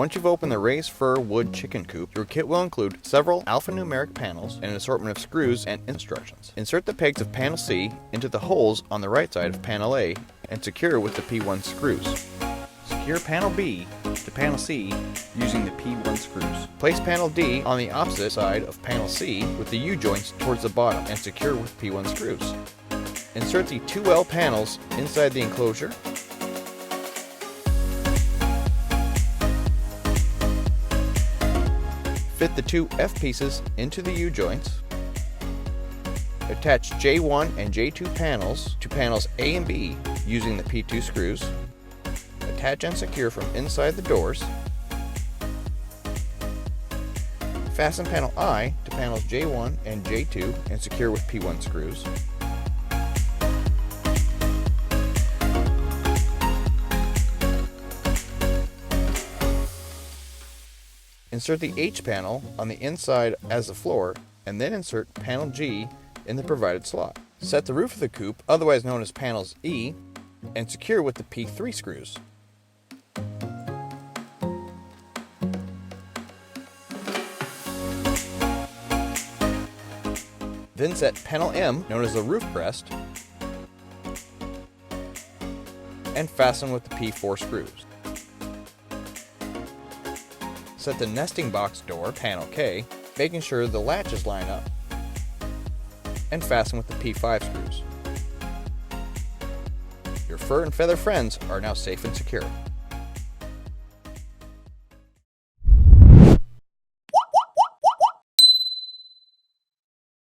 Once you've opened the raised fur wood chicken coop, your kit will include several alphanumeric panels and an assortment of screws and instructions. Insert the pegs of panel C into the holes on the right side of panel A and secure with the P1 screws. Secure panel B to panel C using the P1 screws. Place panel D on the opposite side of panel C with the U-joints towards the bottom and secure with P1 screws. Insert the 2L panels inside the enclosure. Fit the two F pieces into the U-joints. Attach J1 and J2 panels to panels A and B using the P2 screws. Attach and secure from inside the doors. Fasten panel I to panels J1 and J2 and secure with P1 screws. Insert the H panel on the inside as the floor, and then insert panel G in the provided slot. Set the roof of the coop, otherwise known as panels E, and secure with the P3 screws. Then set panel M, known as the roof crest, and fasten with the P4 screws. Set the nesting box door, panel K, making sure the latches line up, and fasten with the P5 screws. Your fur and feather friends are now safe and secure.